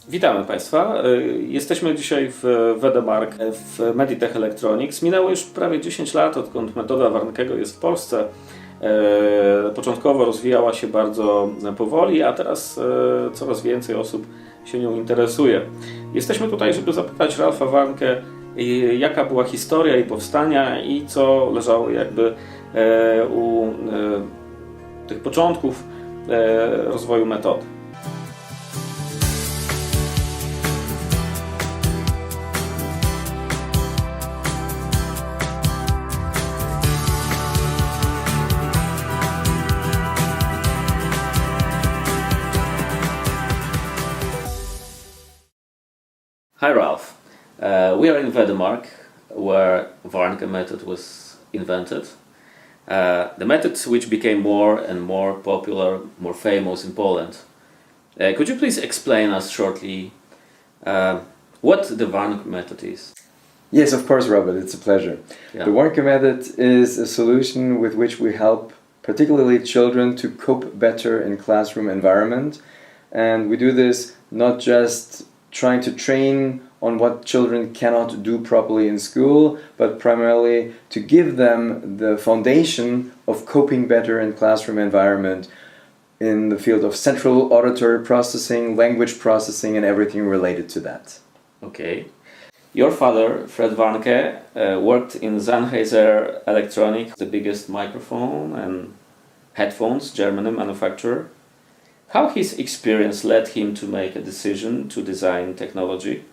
Witamy Państwa. Jesteśmy dzisiaj w Wedemark w Meditech Electronics. Minęło już prawie 10 lat, odkąd metoda Warnkego jest w Polsce. Początkowo rozwijała się bardzo powoli, a teraz coraz więcej osób się nią interesuje. Jesteśmy tutaj, żeby zapytać Ralpha Warnke, jaka była historia jej powstania i co leżało jakby u tych początków rozwoju metody. Hi Ralph, we are in Wedemark, where Warnkege method was invented. The methods which became more and more popular, more famous in Poland. Could you please explain us shortly what the Warnkege method is? Yes, of course, Robert, it's a pleasure. Yeah. The Warnkege method is a solution with which we help particularly children to cope better in classroom environment. And we do this not just trying to train on what children cannot do properly in school, but primarily to give them the foundation of coping better in classroom environment in the field of central auditory processing, language processing, and everything related to that. Okay. Your father, Fred Warnke, worked in Sennheiser Electronics, the biggest microphone and headphones German manufacturer. How his experience led him to make a decision to design technology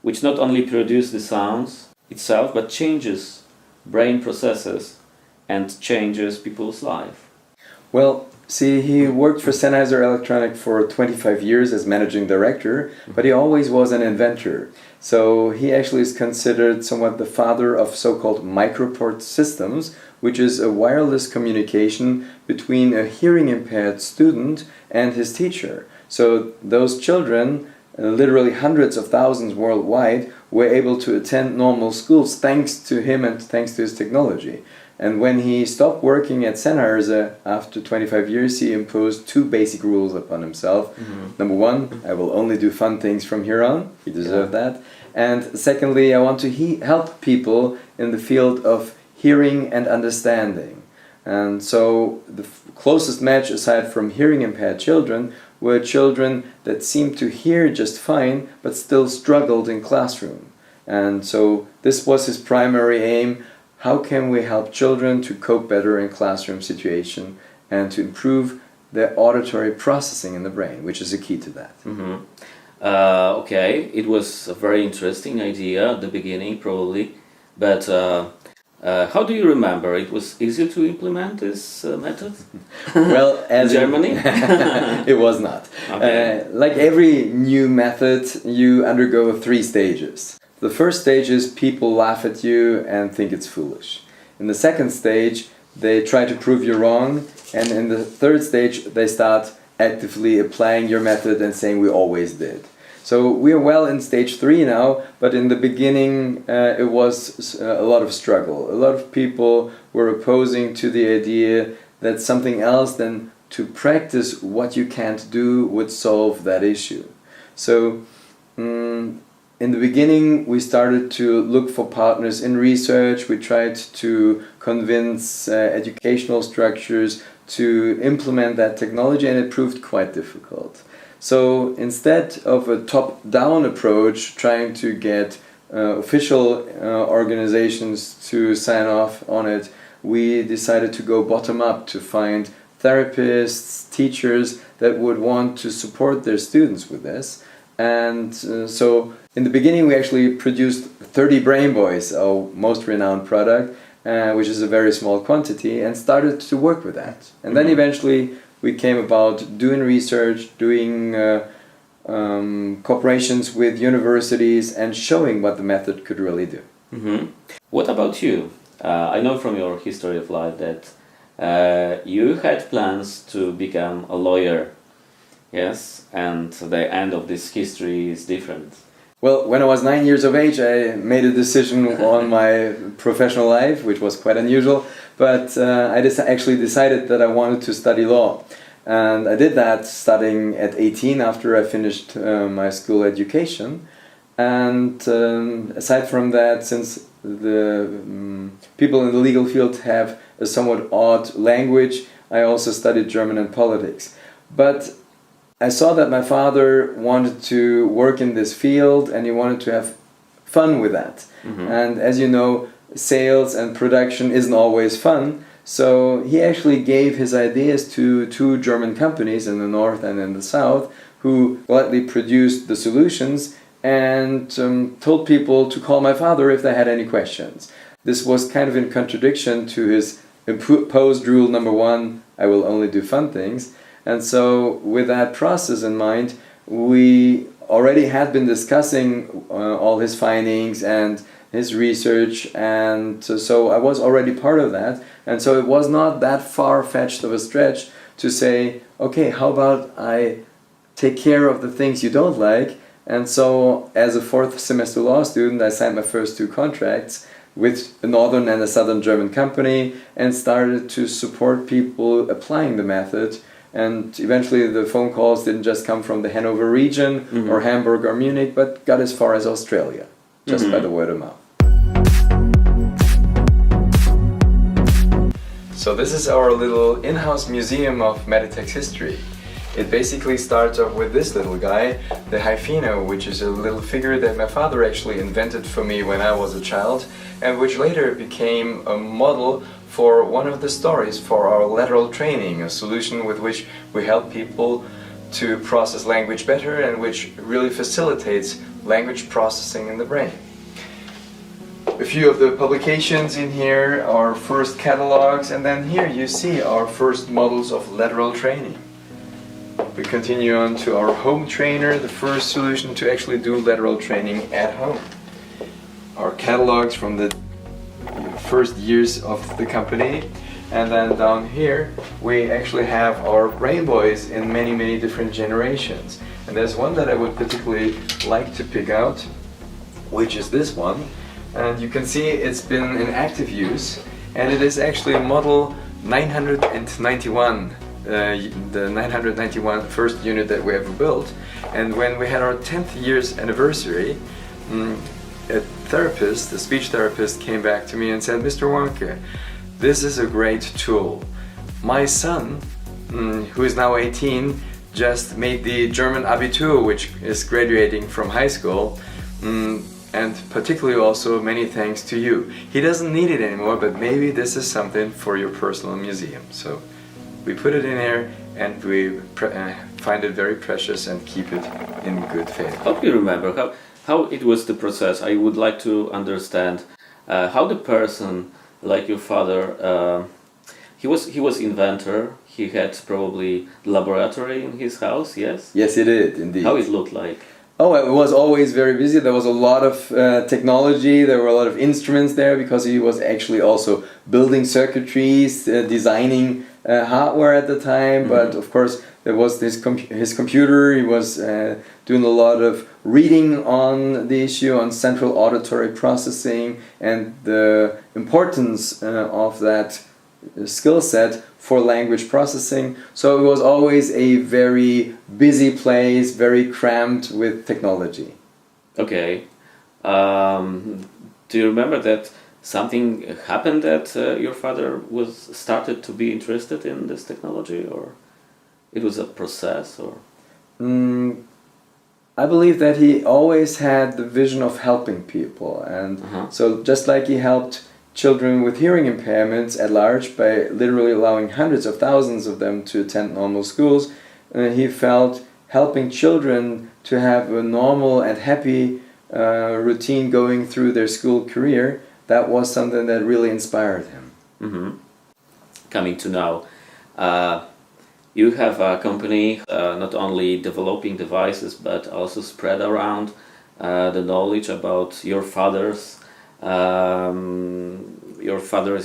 which not only produces the sounds itself but changes brain processes and changes people's life? Well, see, he worked for Sennheiser Electronic for 25 years as managing director, but he always was an inventor. So he actually is considered somewhat the father of so-called microport systems, which is a wireless communication between a hearing impaired student and his teacher. So those children, literally hundreds of thousands worldwide, were able to attend normal schools thanks to him and thanks to his technology. And when he stopped working at Sennheiser after 25 years, he imposed two basic rules upon himself. Mm-hmm. Number one, I will only do fun things from here on. He deserved that. And secondly, I want to help people in the field of hearing and understanding. And so the closest match, aside from hearing impaired children, were children that seemed to hear just fine, but still struggled in classroom. And so this was his primary aim. How can we help children to cope better in classroom situation and to improve their auditory processing in the brain, which is a key to that. Mm-hmm. Okay, it was a very interesting idea at the beginning probably, but how do you remember? It was easy to implement this method? Well, as in Germany? It was not. Okay. Like every new method, you undergo 3 stages. The first stage is people laugh at you and think it's foolish. In the second stage, they try to prove you wrong. And in the third stage, they start actively applying your method and saying we always did. So we are well in stage 3 now, but in the beginning it was a lot of struggle. A lot of people were opposing to the idea that something else than to practice what you can't do would solve that issue. So in the beginning, we started to look for partners in research. We tried to convince educational structures to implement that technology, and it proved quite difficult. So instead of a top-down approach, trying to get official organizations to sign off on it, we decided to go bottom-up to find therapists, teachers that would want to support their students with this. And so in the beginning we actually produced 30 Brain Boys, our most renowned product, which is a very small quantity, and started to work with that. And then eventually we came about doing research, doing cooperations with universities and showing what the method could really do. Mm-hmm. What about you? I know from your history of life that you had plans to become a lawyer. Yes, and the end of this history is different. Well, when I was 9 years of age, I made a decision on my professional life, which was quite unusual, but I actually decided that I wanted to study law. And I did that studying at 18 after I finished my school education. And aside from that, since the people in the legal field have a somewhat odd language, I also studied German and politics. But I saw that my father wanted to work in this field and he wanted to have fun with that. And as you know, sales and production isn't always fun. So he actually gave his ideas to two German companies in the north and in the south who gladly produced the solutions and told people to call my father if they had any questions. This was kind of in contradiction to his imposed rule number 1, I will only do fun things. And so with that process in mind, we already had been discussing all his findings and his research, and so I was already part of that. And so it was not that far-fetched of a stretch to say, okay, how about I take care of the things you don't like? And so as a 4th semester law student, I signed my first 2 contracts with a northern and a southern German company and started to support people applying the method. And eventually the phone calls didn't just come from the Hanover region or Hamburg or Munich, but got as far as Australia, just by the word of mouth. So this is our little in-house museum of Meditech's history. It basically starts off with this little guy, the Hypheno, which is a little figure that my father actually invented for me when I was a child, and which later became a model for one of the stories for our lateral training, a solution with which we help people to process language better and which really facilitates language processing in the brain. A few of the publications in here, our first catalogs, and then here you see our first models of lateral training. We continue on to our home trainer, the first solution to actually do lateral training at home. Our catalogs from the first years of the company, and then down here we actually have our brain boys in many different generations. And there's one that I would particularly like to pick out, which is this one. And you can see it's been in active use, and it is actually a model 991. The 991 first unit that we ever built. And when we had our 10th year's anniversary, a therapist, a speech therapist, came back to me and said, Mr. Warnkeke, this is a great tool. My son, who is now 18, just made the German Abitur, which is graduating from high school, and particularly also many thanks to you. He doesn't need it anymore, but maybe this is something for your personal museum. So we put it in here and we find it very precious and keep it in good faith. Hope you remember how it was the process. I would like to understand how the person like your father, he was inventor. He had probably laboratory in his house. Yes. Yes, he did indeed. How it looked like? Oh, it was always very busy. There was a lot of technology. There were a lot of instruments there because he was actually also building circuitries, designing hardware at the time. But of course, there was his computer. He was doing a lot of reading on the issue, on central auditory processing, and the importance of that skill set for language processing. So it was always a very busy place, very crammed with technology. Okay. Do you remember that something happened that your father started to be interested in this technology, or it was a process, or? I believe that he always had the vision of helping people, and so just like he helped children with hearing impairments at large by literally allowing hundreds of thousands of them to attend normal schools, he felt helping children to have a normal and happy routine going through their school career, that was something that really inspired him. Coming to now, you have a company not only developing devices but also spread around the knowledge about your father's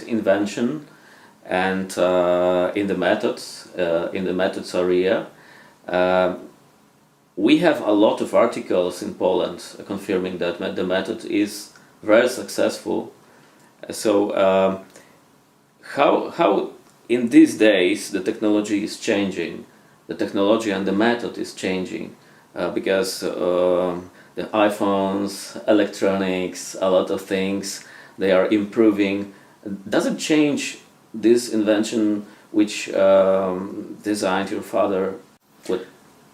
invention and in the methods area. We have a lot of articles in Poland confirming that the method is very successful. So how in these days the technology is changing. The technology and the method is changing because the iPhones, electronics, a lot of things, they are improving. Does it change this invention which designed your father?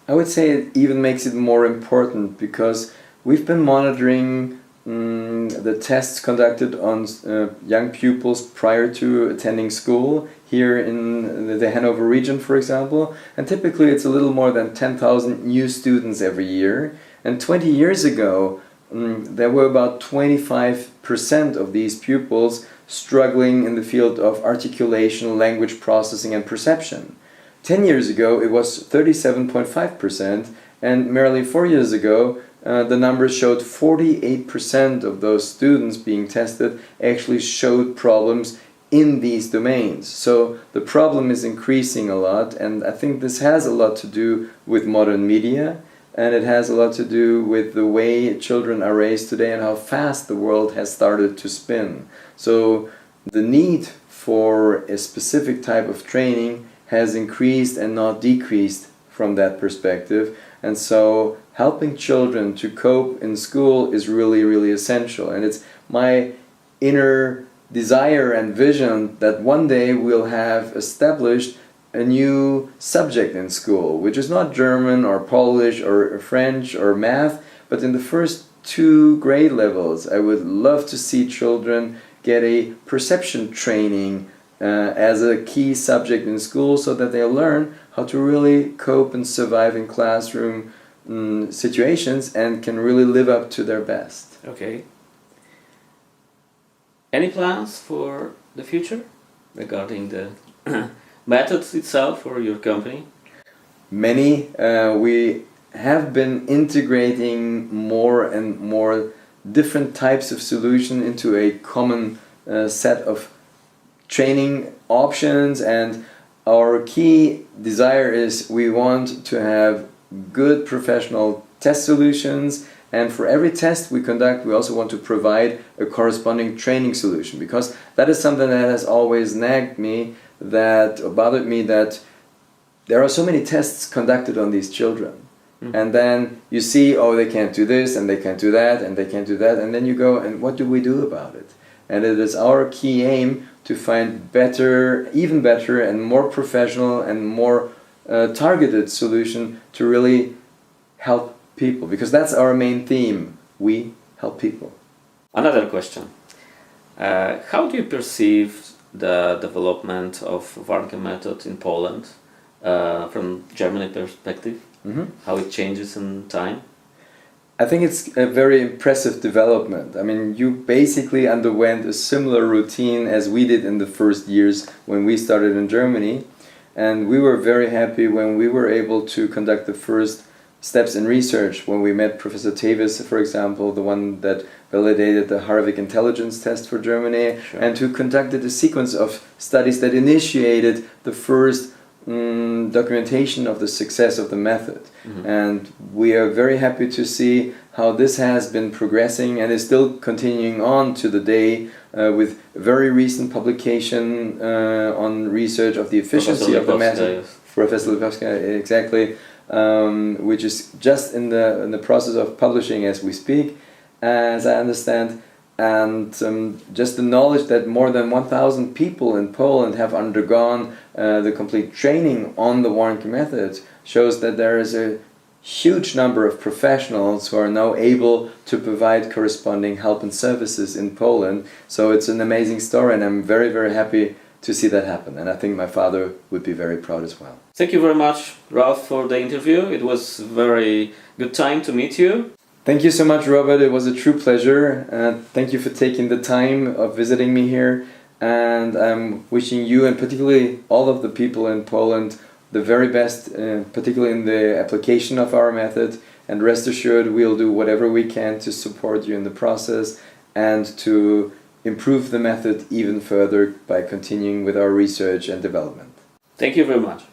I would say it even makes it more important because we've been monitoring the tests conducted on young pupils prior to attending school here in the Hanover region, for example, and typically it's a little more than 10,000 new students every year. And 20 years ago, there were about 25% of these pupils struggling in the field of articulation, language processing, and perception. 10 years ago, it was 37.5%, and merely 4 years ago, the numbers showed 48% of those students being tested actually showed problems in these domains. So the problem is increasing a lot, and I think this has a lot to do with modern media, and it has a lot to do with the way children are raised today and how fast the world has started to spin. So the need for a specific type of training has increased and not decreased from that perspective. And so helping children to cope in school is really, really essential. And it's my inner desire and vision that one day we'll have established a new subject in school, which is not German or Polish or French or math, but in the first 2 grade levels, I would love to see children get a perception training as a key subject in school so that they'll learn how to really cope and survive in classroom situations and can really live up to their best. Okay. Any plans for the future regarding the methods itself or your company? Many. We have been integrating more and more different types of solution into a common set of training options, and our key desire is we want to have good professional test solutions, and for every test we conduct we also want to provide a corresponding training solution, because that is something that has always nagged me, that bothered me, that there are so many tests conducted on these children. And then you see, oh, they can't do this and they can't do that and they can't do that, and then you go, and what do we do about it? And it is our key aim to find better, even better and more professional and more targeted solution to really help people, because that's our main theme. We help people. Another question. How do you perceive the development of Warnkhe method in Poland from Germany perspective? How it changes in time? I think it's a very impressive development. I mean, you basically underwent a similar routine as we did in the first years when we started in Germany, and we were very happy when we were able to conduct the first steps in research, when we met Professor Tevis, for example, the one that validated the Harvik intelligence test for Germany, and who conducted a sequence of studies that initiated the first documentation of the success of the method. And we are very happy to see how this has been progressing and is still continuing on to the day with very recent publication on research of the efficiency of the method. Professor Lukowska, exactly, which is just in the process of publishing as we speak, as I understand. And just the knowledge that more than 1,000 people in Poland have undergone the complete training on the Warnkhe method shows that there is a huge number of professionals who are now able to provide corresponding help and services in Poland. So it's an amazing story, and I'm very, very happy to see that happen. And I think my father would be very proud as well. Thank you very much, Ralph, for the interview. It was very good time to meet you. Thank you so much, Robert. It was a true pleasure. Thank you for taking the time of visiting me here. And I'm wishing you, and particularly all of the people in Poland, the very best, particularly in the application of our method. And rest assured, we'll do whatever we can to support you in the process and to improve the method even further by continuing with our research and development. Thank you very much.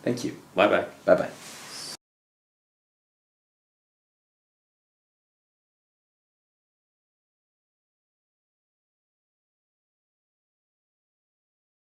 Thank you. Bye-bye. Bye-bye.